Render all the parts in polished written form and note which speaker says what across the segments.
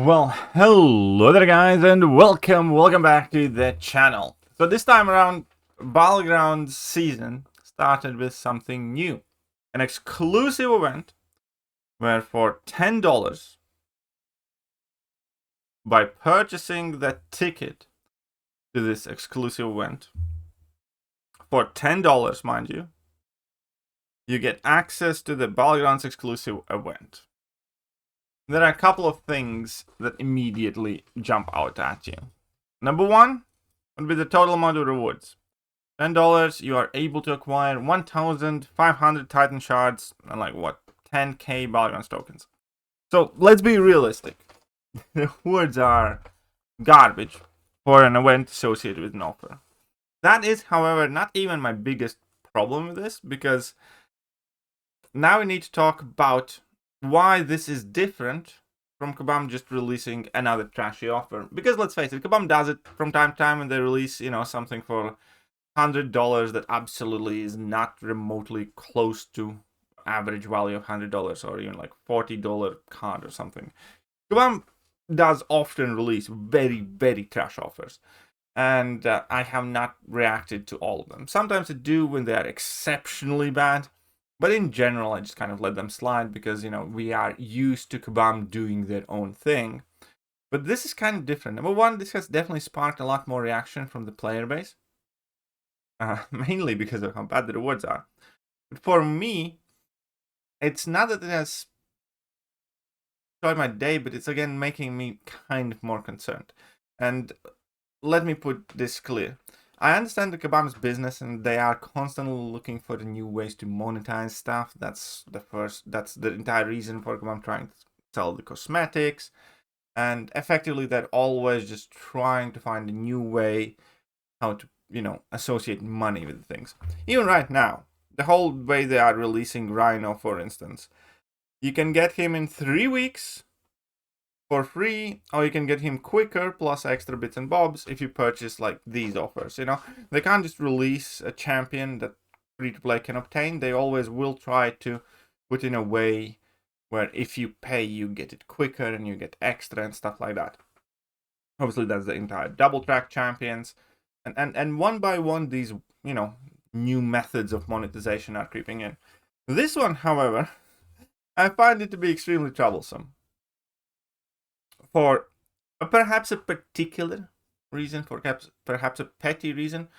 Speaker 1: Well, hello there guys and welcome back to the channel. So this time around, Battleground season started with something new. An exclusive event where for $10, by purchasing the ticket to this exclusive event, for $10 mind you, you get access to the Battlegrounds exclusive event. There are a couple of things that immediately jump out at you. Number one would be the total amount of rewards. $10, you are able to acquire 1,500 Titan shards and 10k Battlegrounds tokens. So let's be realistic. The rewards are garbage for an event associated with an offer. That is, however, not even my biggest problem with this, because now we need to talk about why this is different from Kabam just releasing another trashy offer. Because let's face it, Kabam does it from time to time when they release, something for $100 that absolutely is not remotely close to average value of $100, or even like $40 card or something. Kabam does often release very, very trash offers. And I have not reacted to all of them. Sometimes I do when they are exceptionally bad. But in general, I just kind of let them slide because, we are used to Kabam doing their own thing. But this is kind of different. Number one, this has definitely sparked a lot more reaction from the player base. Mainly because of how bad the rewards are. But for me, it's not that it has destroyed my day, but it's again making me kind of more concerned. And let me put this clear. I understand the Kabam's business, and they are constantly looking for the new ways to monetize stuff. That's the entire reason for Kabam trying to sell the cosmetics. And effectively, they're always just trying to find a new way how to, associate money with things. Even right now, the whole way they are releasing Rhino, for instance. You can get him in 3 weeks for free, or you can get him quicker plus extra bits and bobs if you purchase these offers. They can't just release a champion that free-to-play can obtain. They always will try to put in a way where if you pay, you get it quicker and you get extra and stuff like that. Obviously, that's the entire double track champions, and one by one these new methods of monetization are creeping in. This one, however, I find it to be extremely troublesome. For perhaps a particular reason, for perhaps a petty reason,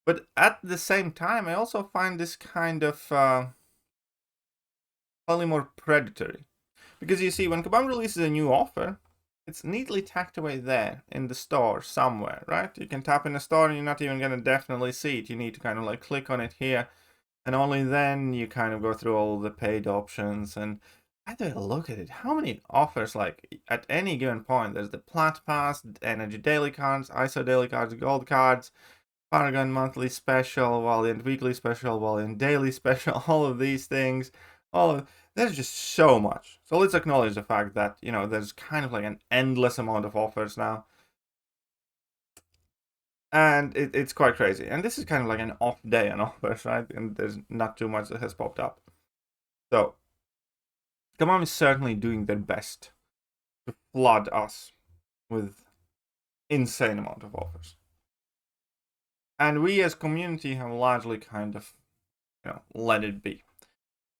Speaker 1: but at the same time, I also find this kind of slightly more predatory. Because you see, when Kabam releases a new offer, it's neatly tacked away there in the store somewhere, right? You can tap in the store and you're not even going to definitely see it. You need to kind of click on it here, and only then you kind of go through all the paid options. And I had to look at it. How many offers, at any given point? There's the Plat Pass, Energy Daily Cards, ISO Daily Cards, Gold Cards, Paragon Monthly Special, Valiant Weekly Special, Valiant Daily Special, all of these things. There's just so much. So let's acknowledge the fact that, there's kind of an endless amount of offers now. And it's quite crazy. And this is kind of an off day on offers, right? And there's not too much that has popped up. So Kabam is certainly doing their best to flood us with insane amount of offers. And we as community have largely kind of, let it be.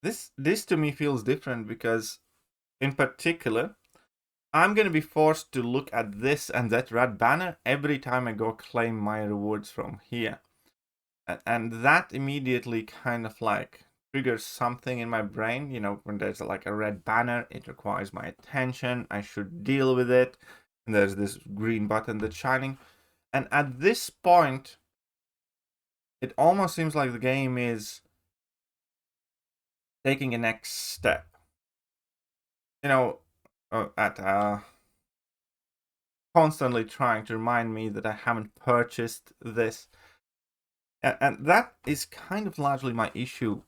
Speaker 1: This to me feels different because, in particular, I'm going to be forced to look at this and that red banner every time I go claim my rewards from here. And that immediately kind of triggers something in my brain. When there's a red banner, it requires my attention. I should deal with it. And there's this green button that's shining. And at this point, it almost seems like the game is taking a next step. Constantly trying to remind me that I haven't purchased this. And that is kind of largely my issue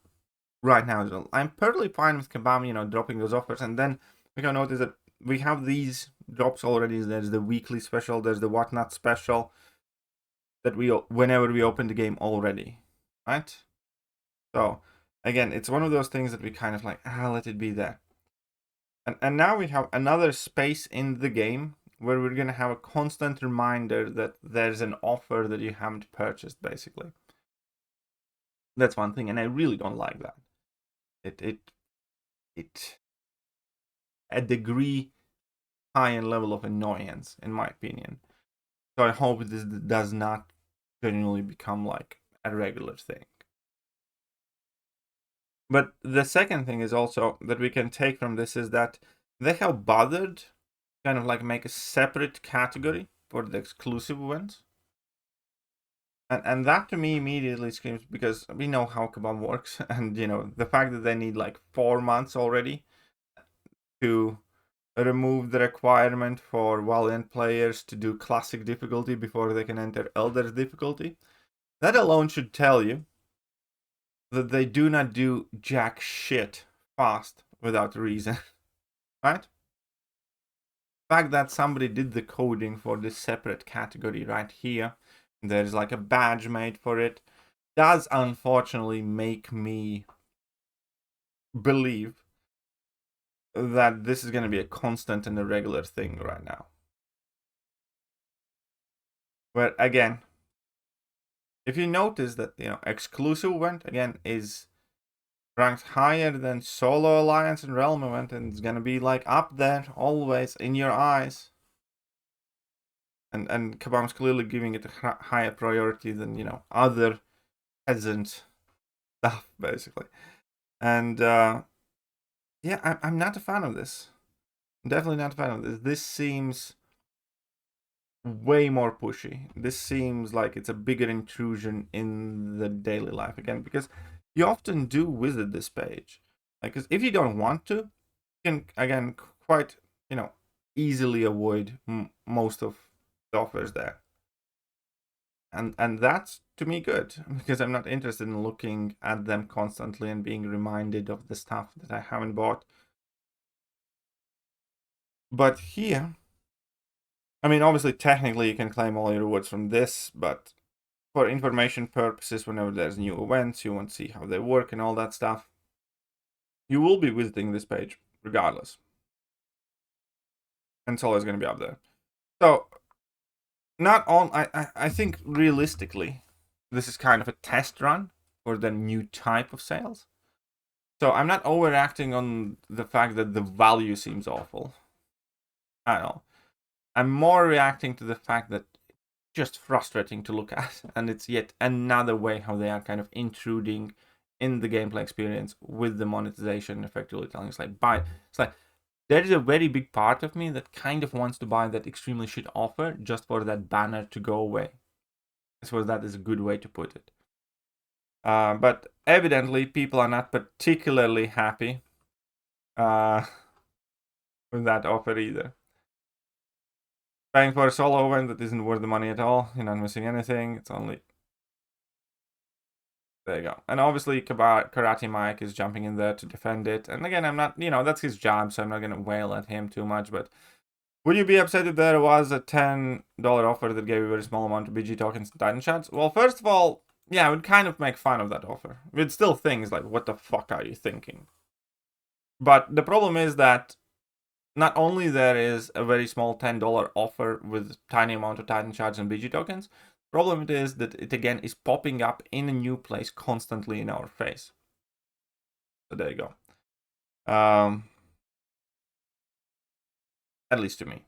Speaker 1: right now as well. I'm perfectly fine with Kabam, dropping those offers, and then we can notice that we have these drops already. There's the weekly special, there's the whatnot special that whenever we open the game already, right? So again, it's one of those things that we kind of let it be there. And now we have another space in the game where we're going to have a constant reminder that there's an offer that you haven't purchased, basically. That's one thing, and I really don't like that. It a degree high in level of annoyance, in my opinion. So I hope this does not genuinely become like a regular thing. But the second thing is also that we can take from this is that they have bothered kind of like make a separate category for the exclusive events. And that to me immediately screams, because we know how Kabam works, and you know, the fact that they need like 4 months already to remove the requirement for Valiant players to do classic difficulty before they can enter Elder's difficulty. That alone should tell you that they do not do jack shit fast without reason, right? The fact that somebody did the coding for this separate category right here, there's like a badge made for it, does unfortunately make me believe that this is going to be a constant and a regular thing right now. But again, if you notice that, you know, exclusive event again is ranked higher than solo alliance and realm event, and it's gonna be like up there always in your eyes. And Kabam's clearly giving it a higher priority than, you know, other peasant stuff, basically. And yeah, I'm not a fan of this. I'm definitely not a fan of this. This seems way more pushy. This seems like it's a bigger intrusion in the daily life again, because you often do visit this page. Like, because if you don't want to, you can again quite, you know, easily avoid most of the offers there. And that's to me good, because I'm not interested in looking at them constantly and being reminded of the stuff that I haven't bought. But here, I mean, obviously, technically, you can claim all your rewards from this, but for information purposes, whenever there's new events, you want to see how they work and all that stuff, you will be visiting this page regardless. And it's always going to be up there. So, not all, I think realistically, this is kind of a test run for the new type of sales. So, I'm not overreacting on the fact that the value seems awful. I don't know. I'm more reacting to the fact that it's just frustrating to look at, and it's yet another way how they are kind of intruding in the gameplay experience with the monetization, effectively telling us like buy. It's like there is a very big part of me that kind of wants to buy that extremely shit offer just for that banner to go away. I suppose that is a good way to put it. But evidently, people are not particularly happy with that offer either. Paying for a solo event that isn't worth the money at all. You're not missing anything. It's only... There you go. And obviously, Karate Mike is jumping in there to defend it. And again, I'm not, you know, that's his job, so I'm not going to wail at him too much. But would you be upset if there was a $10 offer that gave you a very small amount of BG tokens and Titan shots? Well, first of all, yeah, I would kind of make fun of that offer. We'd still things like, what the fuck are you thinking? But the problem is that not only there is a very small $10 offer with tiny amount of Titan shards and BG tokens, the problem is that it again is popping up in a new place constantly in our face. So there you go. At least to me.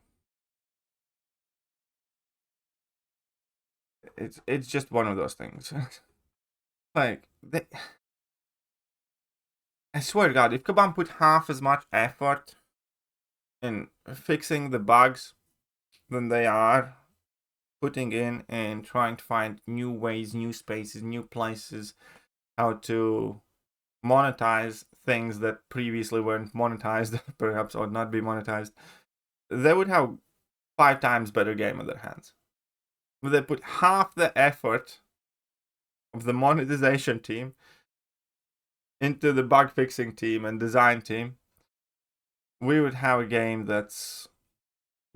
Speaker 1: It's just one of those things. Like, I swear to God, if Kabam put half as much effort in fixing the bugs than they are putting in and trying to find new ways, new spaces, new places, how to monetize things that previously weren't monetized, perhaps or not be monetized, they would have 5 times better game in their hands. If they put half the effort of the monetization team into the bug fixing team and design team, we would have a game that's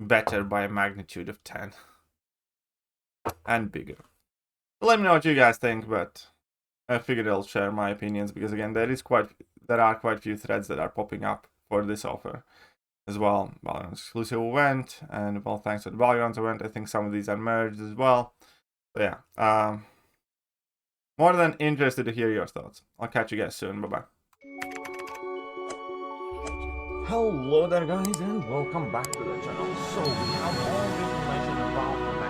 Speaker 1: better by a magnitude of 10 and bigger. Let me know what you guys think, but I figured I'll share my opinions because again, there are quite a few threads that are popping up for this offer. as well. Battlegrounds exclusive event, and well, thanks to the Battlegrounds event, I think some of these are merged as well. So yeah, more than interested to hear your thoughts. I'll catch you guys soon. Bye bye. Hello there, guys, and welcome back to the channel. So we have all the information about the